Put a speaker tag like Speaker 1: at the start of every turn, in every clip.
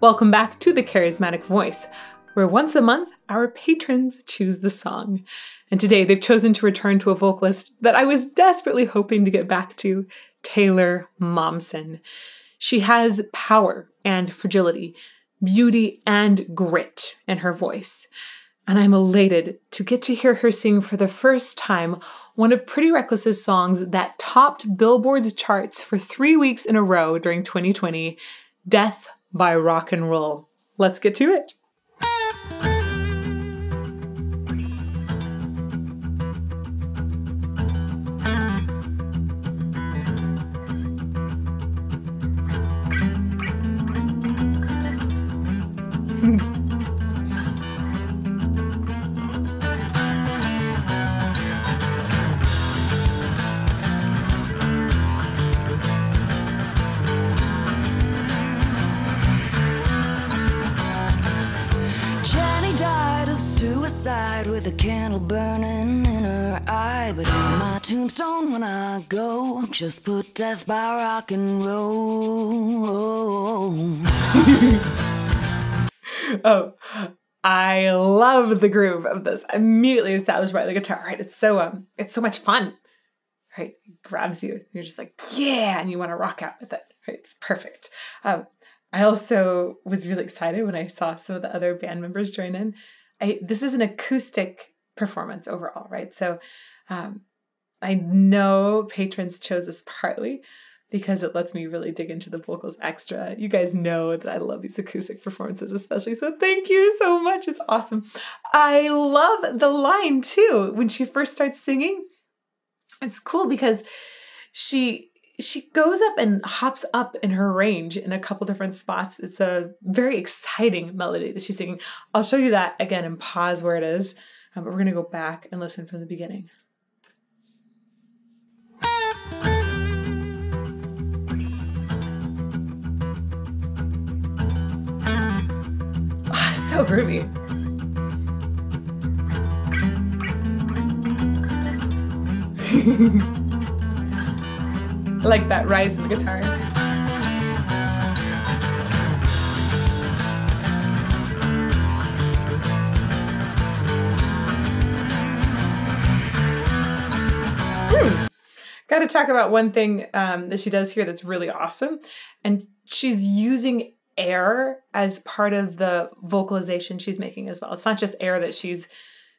Speaker 1: Welcome back to the Charismatic Voice, where once a month our patrons choose the song. And today they've chosen to return to a vocalist that I was desperately hoping to get back to, Taylor Momsen. She has power and fragility, beauty and grit in her voice. And I'm elated to get to hear her sing for the first time one of Pretty Reckless's songs that topped Billboard's charts for 3 weeks in a row during 2020, Death by Rock and Roll. Let's get to it.
Speaker 2: With a candle burning in her eye, but on my tombstone when I go, just put death by rock and roll.
Speaker 1: Oh, I love the groove of this. Immediately established by the guitar, right? It's so much fun, right? It grabs you. You're just like, yeah, and you want to rock out with it, right? It's perfect. I also was really excited when I saw some of the other band members join in. This is an acoustic performance overall, right? So I know patrons chose this partly because it lets me really dig into the vocals extra. You guys know that I love these acoustic performances especially, so thank you so much. It's awesome. I love the line too. When she first starts singing, it's cool because she goes up and hops up in her range in a couple different spots. It's a very exciting melody that she's singing. I'll show you that again and pause where it is, but we're going to go back and listen from the beginning. Oh, so groovy. I like that rise in the guitar. Got to talk about one thing that she does here that's really awesome. And she's using air as part of the vocalization she's making as well. It's not just air that she's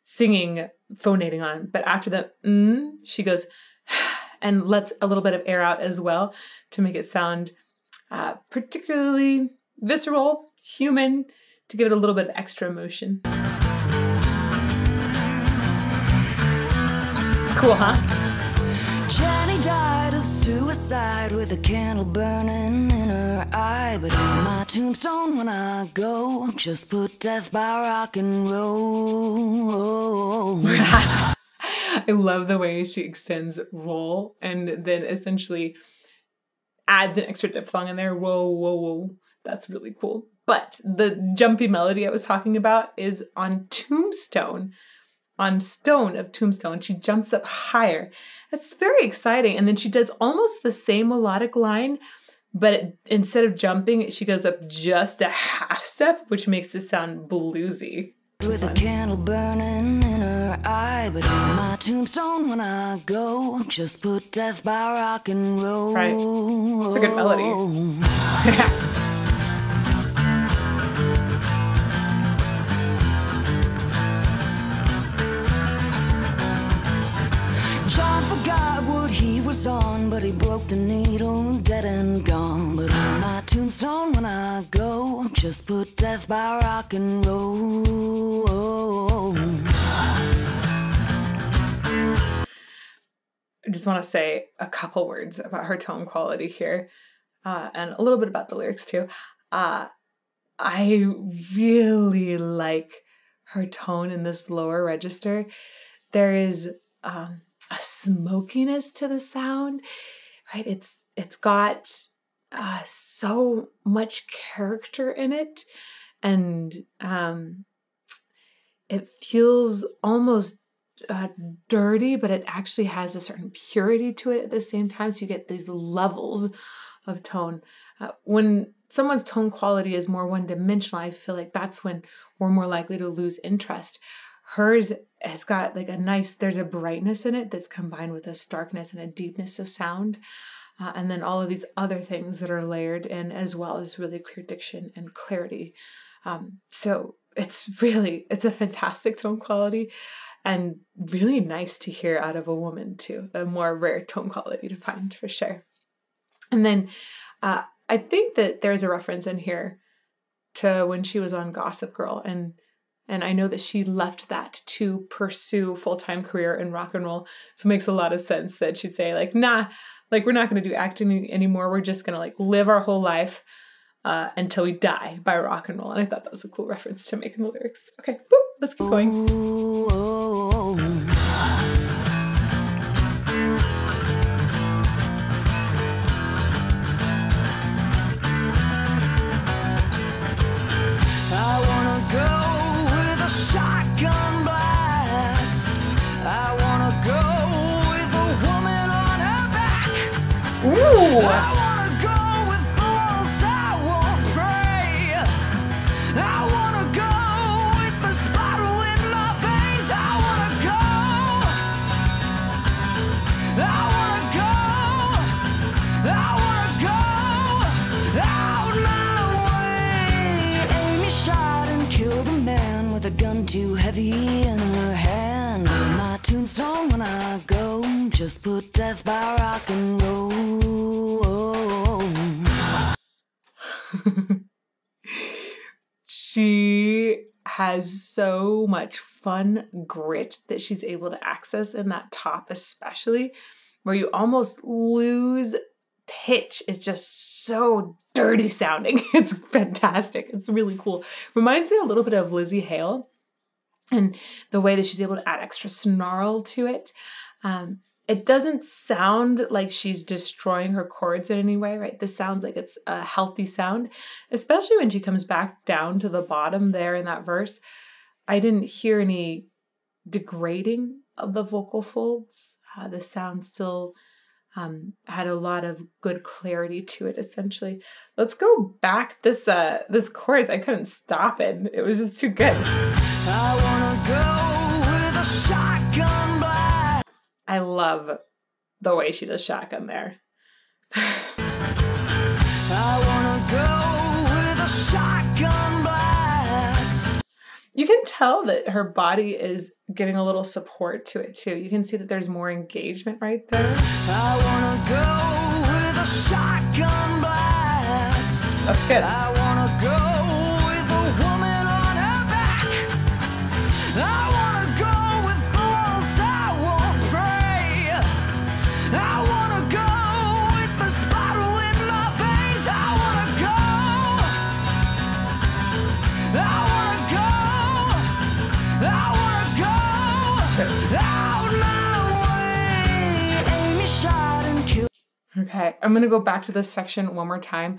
Speaker 1: singing, phonating on, but after the she goes and lets a little bit of air out as well to make it sound particularly visceral, human, to give it a little bit of extra emotion. It's cool, huh?
Speaker 2: Jenny died of suicide with a candle burning in her eye, but on my tombstone when I go, just put death by rock and roll.
Speaker 1: I love the way she extends roll and then essentially adds an extra diphthong in there. Whoa, whoa, whoa. That's really cool. But the jumpy melody I was talking about is on Tombstone. On Stone of Tombstone, she jumps up higher. That's very exciting. And then she does almost the same melodic line, but instead of jumping, she goes up just a half step, which makes it sound bluesy.
Speaker 2: With a candle burning in her eye, but on my tombstone when I go, just put death by rock and roll.
Speaker 1: Right. It's a good melody.
Speaker 2: John forgot what he was on, but he broke the needle, dead and gone. But on my tombstone when I go, just put death by rock and roll.
Speaker 1: I just want to say a couple words about her tone quality here, and a little bit about the lyrics too. I really like her tone in this lower register. There is a smokiness to the sound, right? It's got so much character in it, and it feels almost dirty, but it actually has a certain purity to it at the same time. So you get these levels of tone. When someone's tone quality is more one-dimensional, I feel like that's when we're more likely to lose interest. Hers has got like there's a brightness in it that's combined with a starkness and a deepness of sound. And then all of these other things that are layered in, as well as really clear diction and clarity. So it's a fantastic tone quality and really nice to hear out of a woman too. A more rare tone quality to find for sure. And then I think that there's a reference in here to when she was on Gossip Girl, and I know that she left that to pursue full-time career in rock and roll. So it makes a lot of sense that she'd say like, nah, like we're not going to do acting anymore. We're just going to like live our whole life until we die by rock and roll. And I thought that was a cool reference to make in the lyrics. Okay, let's keep going.
Speaker 2: I wanna go with a shotgun blast. I wanna go with a woman on her back.
Speaker 1: Ooh!
Speaker 2: I wanna go with balls I won't pray. I wanna go with the spiral in my veins. I wanna go. I wanna go. I wanna go out my way. Amy shot and killed a man with a gun too heavy in her hand. My tombstone when I go, just put death by rock and roll.
Speaker 1: She has so much fun grit that she's able to access in that top, especially where you almost lose pitch. It's just so dirty sounding. It's fantastic. It's really cool. Reminds me a little bit of Lizzie Hale and the way that she's able to add extra snarl to it. It doesn't sound like she's destroying her chords in any way, right? This sounds like it's a healthy sound, especially when she comes back down to the bottom there in that verse. I didn't hear any degrading of the vocal folds. The sound still had a lot of good clarity to it, essentially. Let's go back. This chorus, I couldn't stop it. It was just too good.
Speaker 2: I wanna go with a shotgun blast.
Speaker 1: I love the way she does shotgun there.
Speaker 2: I wanna go with a shotgun blast.
Speaker 1: You can tell that her body is giving a little support to it too. You can see that there's more engagement right there.
Speaker 2: I wanna go with a shotgun blast.
Speaker 1: That's good.
Speaker 2: I wanna go with a woman on her back. I wanna go with balls I won't pray. I wanna go with the spiral in my veins. I wanna go. I wanna go. I wanna go out my way. Amy shot and killed.
Speaker 1: Okay, I'm going to go back to this section one more time.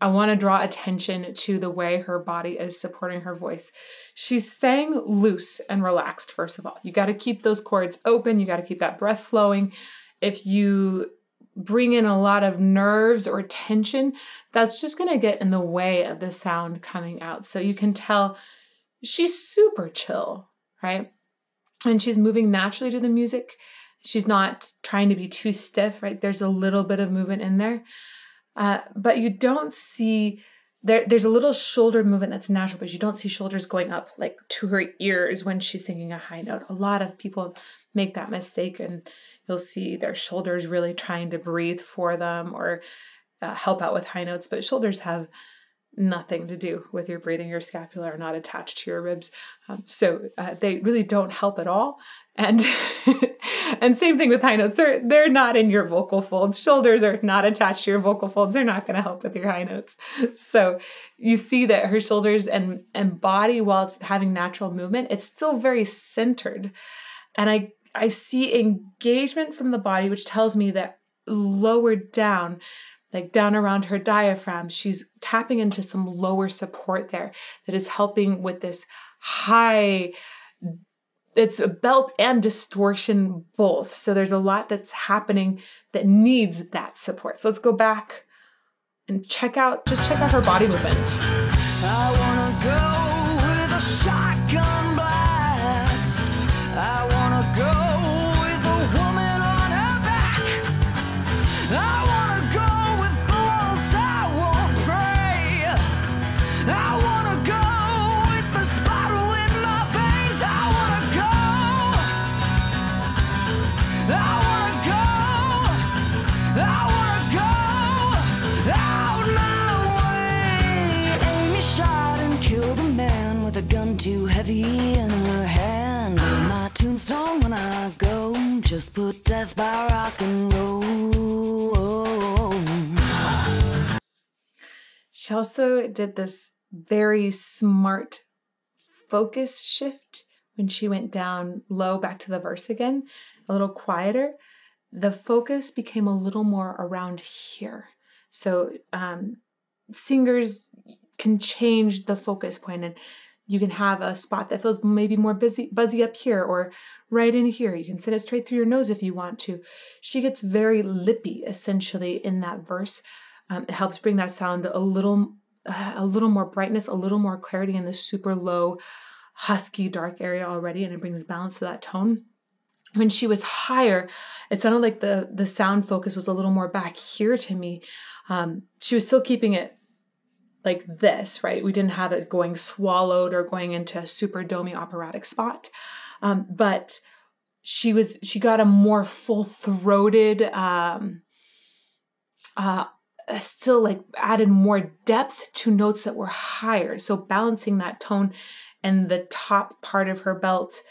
Speaker 1: I want to draw attention to the way her body is supporting her voice. She's staying loose and relaxed, first of all. You got to keep those chords open. You got to keep that breath flowing. If you bring in a lot of nerves or tension, that's just going to get in the way of the sound coming out. So you can tell she's super chill, right? And she's moving naturally to the music. She's not trying to be too stiff, right? There's a little bit of movement in there. But you don't see, there's a little shoulder movement that's natural, but you don't see shoulders going up like to her ears when she's singing a high note. A lot of people make that mistake, and you'll see their shoulders really trying to breathe for them or help out with high notes, but shoulders have nothing to do with your breathing. Your scapula are not attached to your ribs. So they really don't help at all. And and same thing with high notes. They're not in your vocal folds. Shoulders are not attached to your vocal folds. They're not going to help with your high notes. So you see that her shoulders and body, while it's having natural movement, it's still very centered. And I see engagement from the body, which tells me that lower down, like down around her diaphragm, she's tapping into some lower support there that is helping with this high, it's a belt and distortion both. So there's a lot that's happening that needs that support. So let's go back and just check out her body movement.
Speaker 2: I wanna go with a shotgun blast. I wanna go with a woman on her back. I wanna go with balls I won't pray. I wanna go with the spiral in my veins. I wanna go. I wanna go. I wanna go out my way. Amy shot and killed a man with a gun too heavy in her hand. On my tombstone when I go, just put death by rock and roll.
Speaker 1: She also did this very smart focus shift when she went down low back to the verse again, a little quieter. The focus became a little more around here. So singers can change the focus point, and you can have a spot that feels maybe more buzzy up here or right in here. You can send it straight through your nose if you want to. She gets very lippy essentially in that verse. It helps bring that sound a little more brightness, a little more clarity in this super low, husky, dark area already, and it brings balance to that tone. When she was higher, it sounded like the sound focus was a little more back here to me. She was still keeping it like this, right? We didn't have it going swallowed or going into a super domey operatic spot. But she got a more full-throated, still like added more depth to notes that were higher. So balancing that tone and the top part of her belt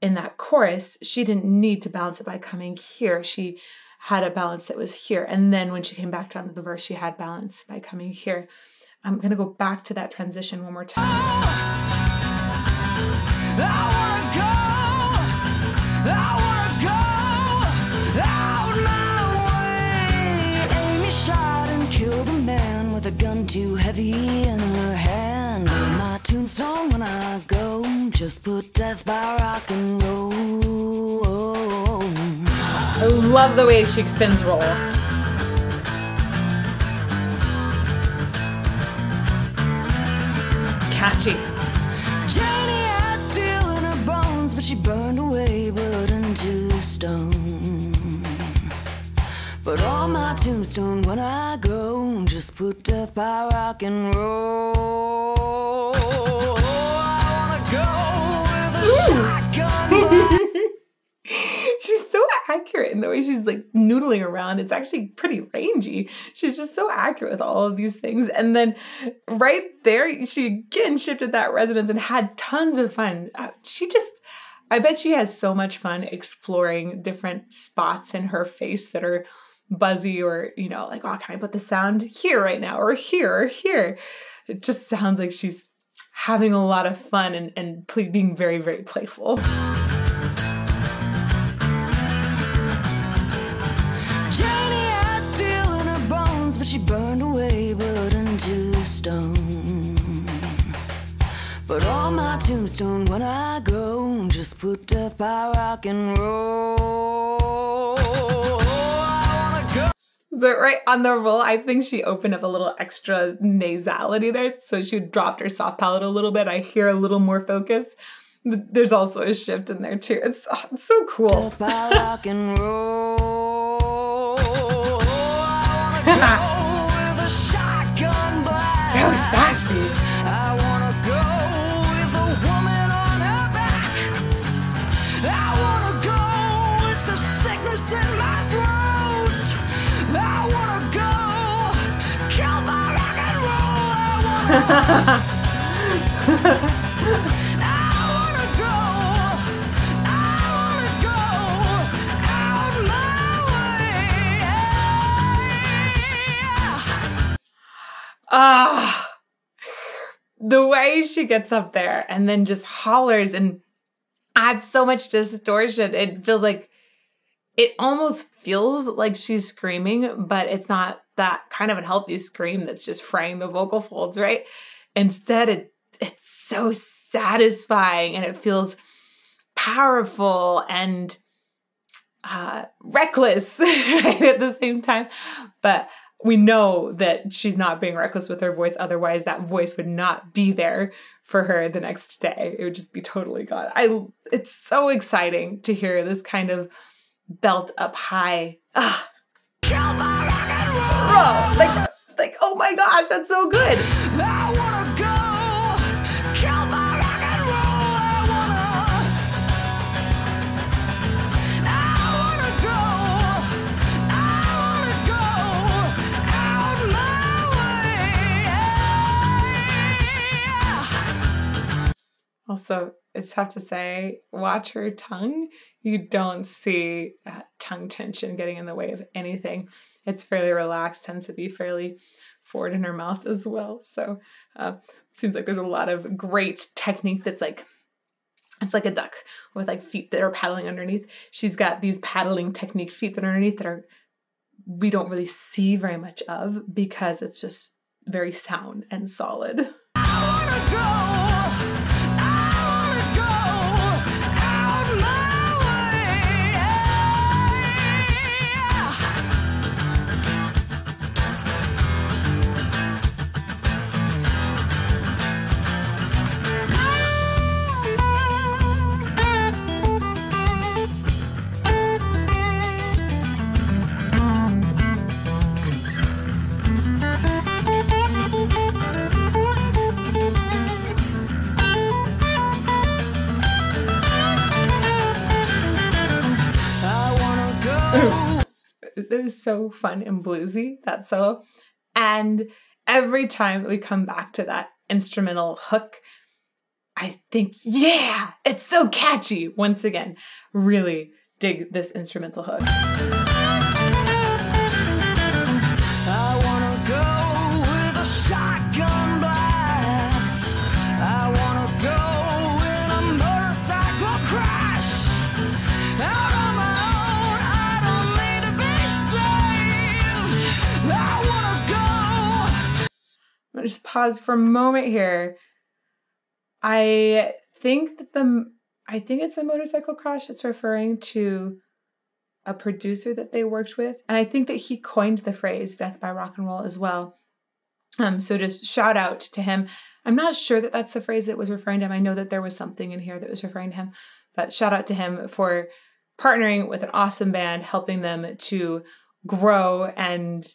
Speaker 1: in that chorus, she didn't need to balance it by coming here. She had a balance that was here. And then when she came back down to the verse, she had balance by coming here. I'm going to go back to that transition one more time.
Speaker 2: Amy shot and killed a man with a gun too heavy in her hand. On my tombstone when I go, just put death by rock and roll.
Speaker 1: I love the way she extends roll. Catchy.
Speaker 2: Janie had steel in her bones, but she burned away but into stone. But on my tombstone when I go, just put death by rock and roll. I wanna go with a shotgun blast.
Speaker 1: She's so accurate in the way she's like noodling around. It's actually pretty rangy. She's just so accurate with all of these things. And then right there, she again shifted that resonance and had tons of fun. I bet she has so much fun exploring different spots in her face that are buzzy or, like, oh, can I put the sound here right now or here or here? It just sounds like she's having a lot of fun and being very, very playful.
Speaker 2: She burned away but into stone. But on my tombstone when I go, just put death by rock and roll. I wanna go.
Speaker 1: So right on the roll, I think she opened up a little extra nasality there. So she dropped her soft palate a little bit. I hear a little more focus. There's also a shift in there too. It's so cool.
Speaker 2: Death by rock and roll.
Speaker 1: So sassy.
Speaker 2: I wanna go with a woman on her back. I wanna go with the sickness in my throat. I wanna go kill my rock and roll. I wanna go out my way.
Speaker 1: The way she gets up there and then just hollers and adds so much distortion. It almost feels like she's screaming, but it's not that kind of unhealthy scream that's just fraying the vocal folds, right? Instead, it's so satisfying and it feels powerful and reckless right, at the same time. But we know that she's not being reckless with her voice. Otherwise, that voice would not be there for her the next day. It would just be totally gone. It's so exciting to hear this kind of belt up high. Ah. Like, oh my gosh, that's so good.
Speaker 2: I wanna go, kill my rock and roll. I wanna go out my way.
Speaker 1: Also, it's tough to say, watch her tongue. You don't see tongue tension getting in the way of anything. It's fairly relaxed, tends to be fairly forward in her mouth as well. So it seems like there's a lot of great technique that's like, it's like a duck with like feet that are paddling underneath. She's got these paddling technique feet that are underneath that are, we don't really see very much of because it's just very sound and solid.
Speaker 2: I wanna go out my way.
Speaker 1: It is so fun and bluesy, that solo. And every time that we come back to that instrumental hook, I think, yeah, it's so catchy. Once again, really dig this instrumental hook.
Speaker 2: I wanna go with a shotgun blast. I wanna go in a motorcycle crash. Out on my own, I don't need to be saved. I wanna go.
Speaker 1: I'm gonna just pause for a moment here. I think it's the motorcycle crash that's referring to a producer that they worked with. And I think that he coined the phrase death by rock and roll as well. So just shout out to him. I'm not sure that that's the phrase that was referring to him. I know that there was something in here that was referring to him, but shout out to him for partnering with an awesome band, helping them to grow and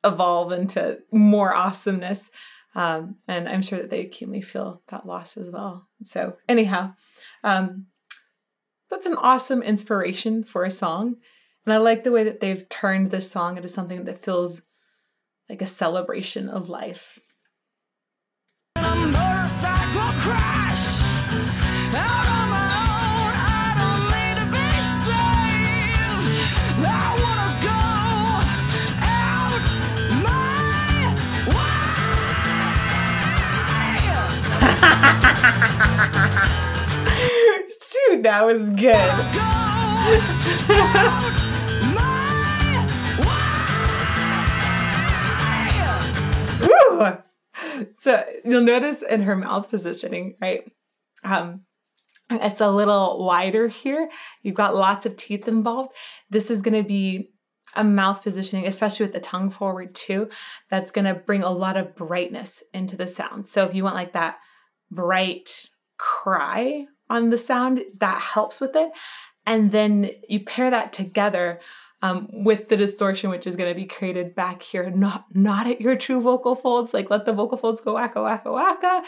Speaker 1: evolve into more awesomeness. And I'm sure that they keenly feel that loss as well. So anyhow, that's an awesome inspiration for a song. And I like the way that they've turned this song into something that feels like a celebration of life.
Speaker 2: A motorcycle crash. Out on my own, I don't need to be saved. I wanna go out my way.
Speaker 1: Shoot, that was good.
Speaker 2: Go out my way.
Speaker 1: Woo! So you'll notice in her mouth positioning, right? It's a little wider here. You've got lots of teeth involved. This is going to be a mouth positioning, especially with the tongue forward too, that's going to bring a lot of brightness into the sound. So if you want like that bright cry on the sound, that helps with it. And then you pair that together with the distortion, which is going to be created back here, not at your true vocal folds. Like let the vocal folds go waka, waka, waka,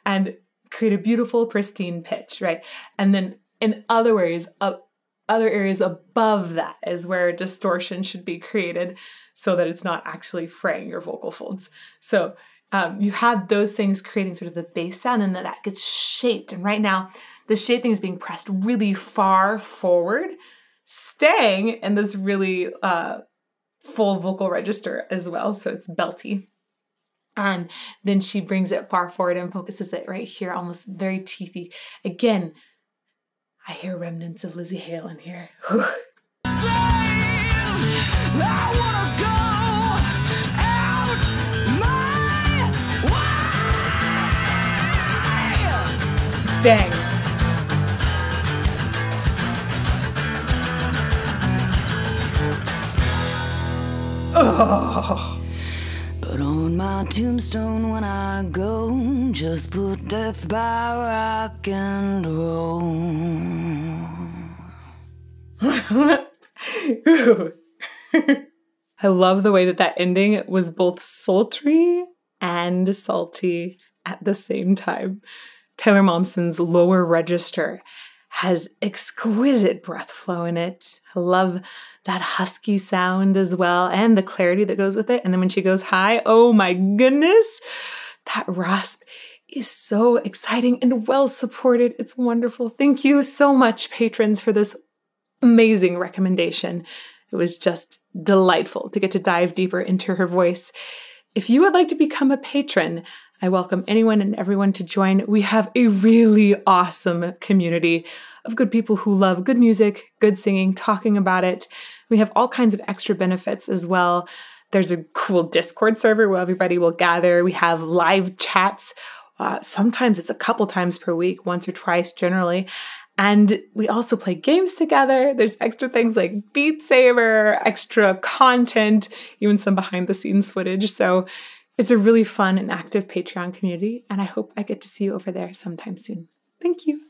Speaker 1: and create a beautiful, pristine pitch, right? And then in other areas above that is where distortion should be created so that it's not actually fraying your vocal folds. So you have those things creating sort of the bass sound, and then that gets shaped. And right now, the shaping is being pressed really far forward, staying in this really full vocal register as well. So it's belty. And then she brings it far forward and focuses it right here, almost very teethy. Again, I hear remnants of Lizzie Hale in here. Whew.
Speaker 2: I wanna go out my way.
Speaker 1: Bang. Oh.
Speaker 2: my tombstone when I go. Just put death by rock and roll.
Speaker 1: I love the way that ending was both sultry and salty at the same time. Taylor Momsen's lower register has exquisite breath flow in it. I love that husky sound as well, and the clarity that goes with it. And then when she goes high, oh my goodness, that rasp is so exciting and well supported. It's wonderful. Thank you so much, patrons, for this amazing recommendation. It was just delightful to get to dive deeper into her voice. If you would like to become a patron, I welcome anyone and everyone to join. We have a really awesome community of good people who love good music, good singing, talking about it. We have all kinds of extra benefits as well. There's a cool Discord server where everybody will gather. We have live chats. Sometimes it's a couple times per week, once or twice generally. And we also play games together. There's extra things like Beat Saber, extra content, even some behind the scenes footage. So it's a really fun and active Patreon community, and I hope I get to see you over there sometime soon. Thank you.